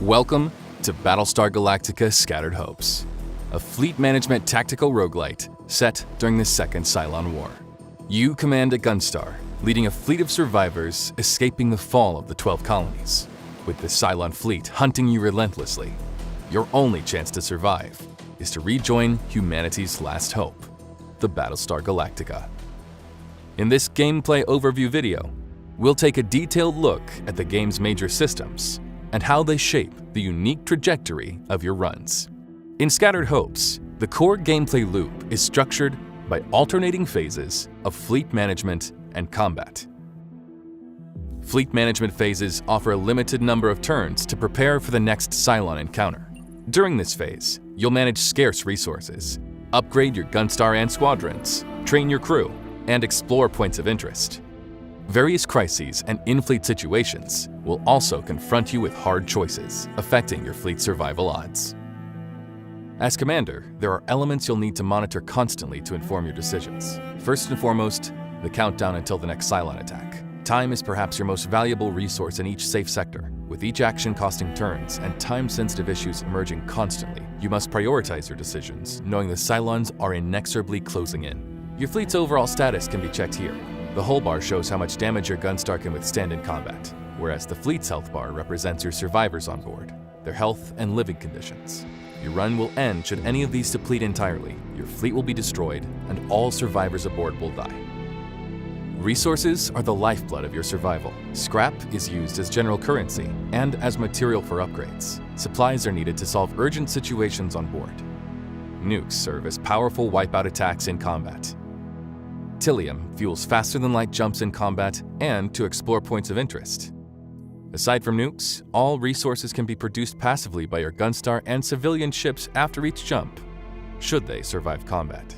Welcome to Battlestar Galactica Scattered Hopes, a fleet management tactical roguelite set during the Second Cylon War. You command a Gunstar, leading a fleet of survivors escaping the fall of the 12 Colonies. With the Cylon fleet hunting you relentlessly, your only chance to survive is to rejoin humanity's last hope, the Battlestar Galactica. In this gameplay overview video, we'll take a detailed look at the game's major systems and how they shape the unique trajectory of your runs. In Scattered Hopes, the core gameplay loop is structured by alternating phases of fleet management and combat. Fleet management phases offer a limited number of turns to prepare for the next Cylon encounter. During this phase, you'll manage scarce resources, upgrade your Gunstar and squadrons, train your crew, and explore points of interest. Various crises and in-fleet situations will also confront you with hard choices, affecting your fleet's survival odds. As commander, there are elements you'll need to monitor constantly to inform your decisions. First and foremost, the countdown until the next Cylon attack. Time is perhaps your most valuable resource in each safe sector. With each action costing turns and time-sensitive issues emerging constantly, you must prioritize your decisions, knowing the Cylons are inexorably closing in. Your fleet's overall status can be checked here. The hull bar shows how much damage your Gunstar can withstand in combat, whereas the fleet's health bar represents your survivors on board, their health and living conditions. Your run will end should any of these deplete entirely, your fleet will be destroyed, and all survivors aboard will die. Resources are the lifeblood of your survival. Scrap is used as general currency and as material for upgrades. Supplies are needed to solve urgent situations on board. Nukes serve as powerful wipeout attacks in combat. Tilium fuels faster-than-light jumps in combat and to explore points of interest. Aside from nukes, all resources can be produced passively by your Gunstar and civilian ships after each jump, should they survive combat.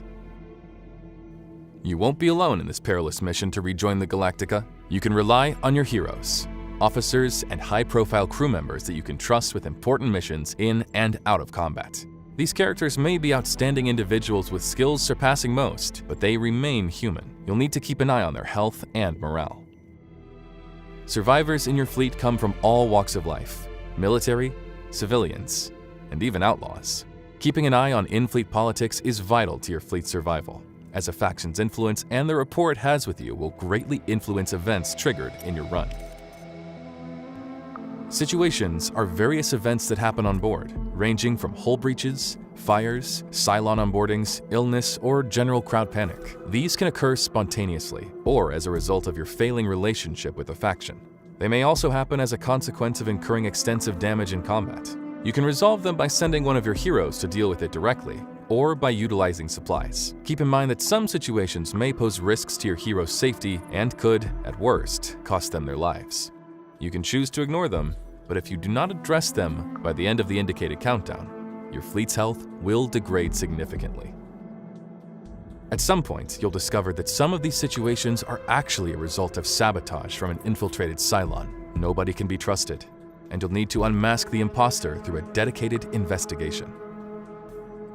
You won't be alone in this perilous mission to rejoin the Galactica. You can rely on your heroes, officers, and high-profile crew members that you can trust with important missions in and out of combat. These characters may be outstanding individuals with skills surpassing most, but they remain human. You'll need to keep an eye on their health and morale. Survivors in your fleet come from all walks of life: military, civilians, and even outlaws. Keeping an eye on in-fleet politics is vital to your fleet's survival, as a faction's influence and the rapport it has with you will greatly influence events triggered in your run. Situations are various events that happen on board, ranging from hull breaches, fires, Cylon onboardings, illness, or general crowd panic. These can occur spontaneously, or as a result of your failing relationship with a faction. They may also happen as a consequence of incurring extensive damage in combat. You can resolve them by sending one of your heroes to deal with it directly, or by utilizing supplies. Keep in mind that some situations may pose risks to your hero's safety and could, at worst, cost them their lives. You can choose to ignore them, but if you do not address them by the end of the indicated countdown, your fleet's health will degrade significantly. At some point, you'll discover that some of these situations are actually a result of sabotage from an infiltrated Cylon. Nobody can be trusted, and you'll need to unmask the imposter through a dedicated investigation.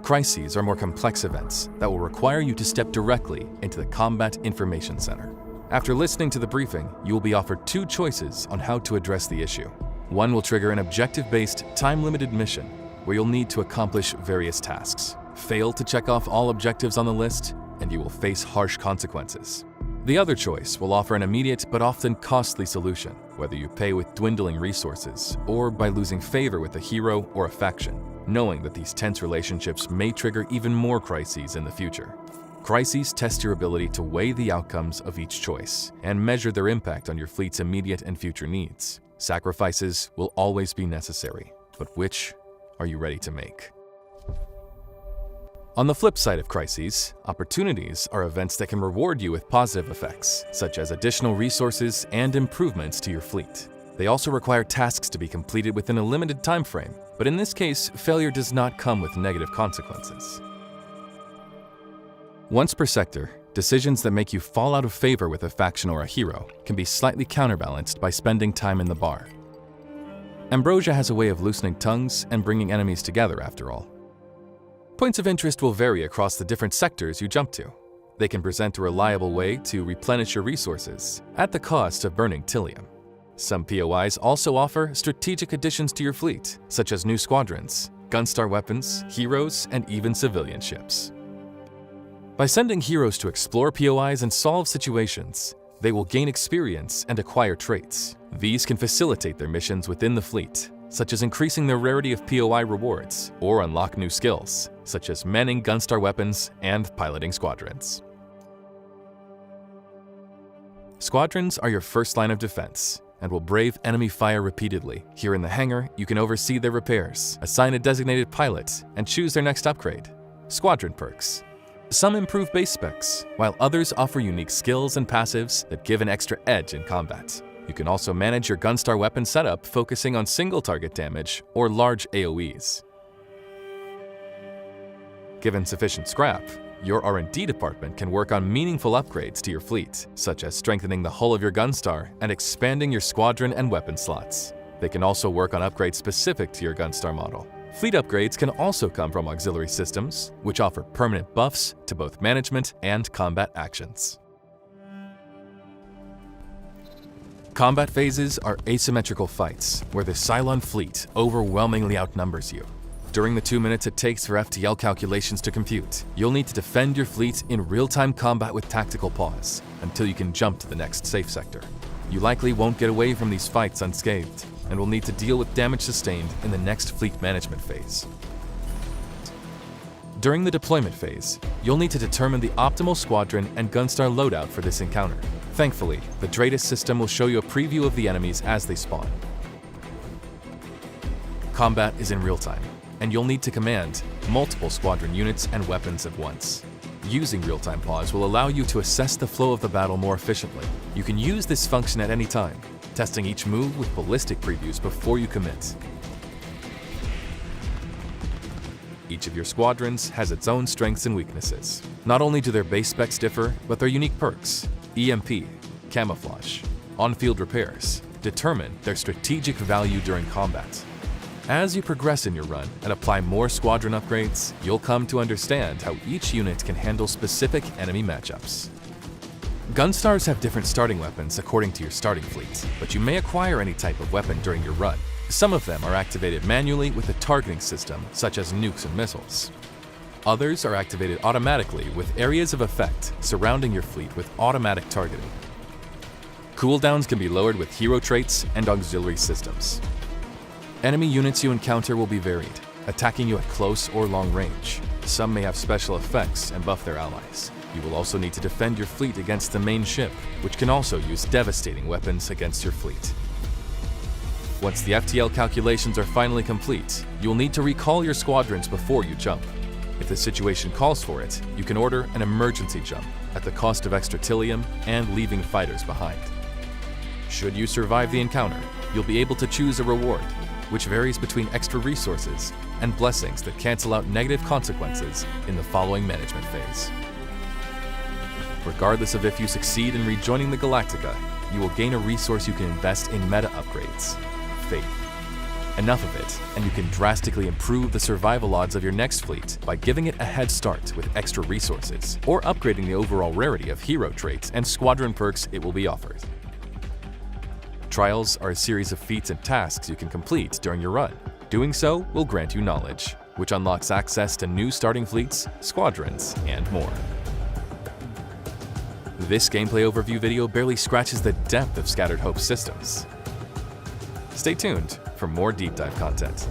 Crises are more complex events that will require you to step directly into the Combat Information Center. After listening to the briefing, you will be offered two choices on how to address the issue. One will trigger an objective-based, time-limited mission where you'll need to accomplish various tasks. Fail to check off all objectives on the list, and you will face harsh consequences. The other choice will offer an immediate but often costly solution, whether you pay with dwindling resources or by losing favor with a hero or a faction, knowing that these tense relationships may trigger even more crises in the future. Crises test your ability to weigh the outcomes of each choice and measure their impact on your fleet's immediate and future needs. Sacrifices will always be necessary, but which are you ready to make? On the flip side of crises, opportunities are events that can reward you with positive effects, such as additional resources and improvements to your fleet. They also require tasks to be completed within a limited time frame, but in this case, failure does not come with negative consequences. Once per sector, decisions that make you fall out of favor with a faction or a hero can be slightly counterbalanced by spending time in the bar. Ambrosia has a way of loosening tongues and bringing enemies together, after all. Points of interest will vary across the different sectors you jump to. They can present a reliable way to replenish your resources at the cost of burning Tilium. Some POIs also offer strategic additions to your fleet, such as new squadrons, Gunstar weapons, heroes, and even civilian ships. By sending heroes to explore POIs and solve situations, they will gain experience and acquire traits. These can facilitate their missions within the fleet, such as increasing the rarity of POI rewards, or unlock new skills, such as manning Gunstar weapons and piloting squadrons. Squadrons are your first line of defense and will brave enemy fire repeatedly. Here in the hangar, you can oversee their repairs, assign a designated pilot, and choose their next upgrade. Squadron perks. Some improve base specs, while others offer unique skills and passives that give an extra edge in combat. You can also manage your Gunstar weapon setup, focusing on single target damage or large AoEs. Given sufficient scrap, your R&D department can work on meaningful upgrades to your fleet, such as strengthening the hull of your Gunstar and expanding your squadron and weapon slots. They can also work on upgrades specific to your Gunstar model. Fleet upgrades can also come from auxiliary systems, which offer permanent buffs to both management and combat actions. Combat phases are asymmetrical fights, where the Cylon fleet overwhelmingly outnumbers you. During the 2 minutes it takes for FTL calculations to compute, you'll need to defend your fleet in real-time combat with tactical pause, until you can jump to the next safe sector. You likely won't get away from these fights unscathed, and will need to deal with damage sustained in the next fleet management phase. During the deployment phase, you'll need to determine the optimal squadron and Gunstar loadout for this encounter. Thankfully, the Dratus system will show you a preview of the enemies as they spawn. Combat is in real time, and you'll need to command multiple squadron units and weapons at once. Using real-time pause will allow you to assess the flow of the battle more efficiently. You can use this function at any time, testing each move with ballistic previews before you commit. Each of your squadrons has its own strengths and weaknesses. Not only do their base specs differ, but their unique perks, EMP, camouflage, on-field repairs, determine their strategic value during combat. As you progress in your run and apply more squadron upgrades, you'll come to understand how each unit can handle specific enemy matchups. Gunstars have different starting weapons according to your starting fleet, but you may acquire any type of weapon during your run. Some of them are activated manually with a targeting system, such as nukes and missiles. Others are activated automatically with areas of effect surrounding your fleet with automatic targeting. Cooldowns can be lowered with hero traits and auxiliary systems. Enemy units you encounter will be varied, attacking you at close or long range. Some may have special effects and buff their allies. You will also need to defend your fleet against the main ship, which can also use devastating weapons against your fleet. Once the FTL calculations are finally complete, you will need to recall your squadrons before you jump. If the situation calls for it, you can order an emergency jump at the cost of extra Tilium and leaving fighters behind. Should you survive the encounter, you'll be able to choose a reward, which varies between extra resources and blessings that cancel out negative consequences in the following management phase. Regardless of if you succeed in rejoining the Galactica, you will gain a resource you can invest in meta upgrades, Faith. Enough of it, and you can drastically improve the survival odds of your next fleet by giving it a head start with extra resources, or upgrading the overall rarity of hero traits and squadron perks it will be offered. Trials are a series of feats and tasks you can complete during your run. Doing so will grant you knowledge, which unlocks access to new starting fleets, squadrons, and more. This gameplay overview video barely scratches the depth of Scattered Hope's systems. Stay tuned for more deep dive content.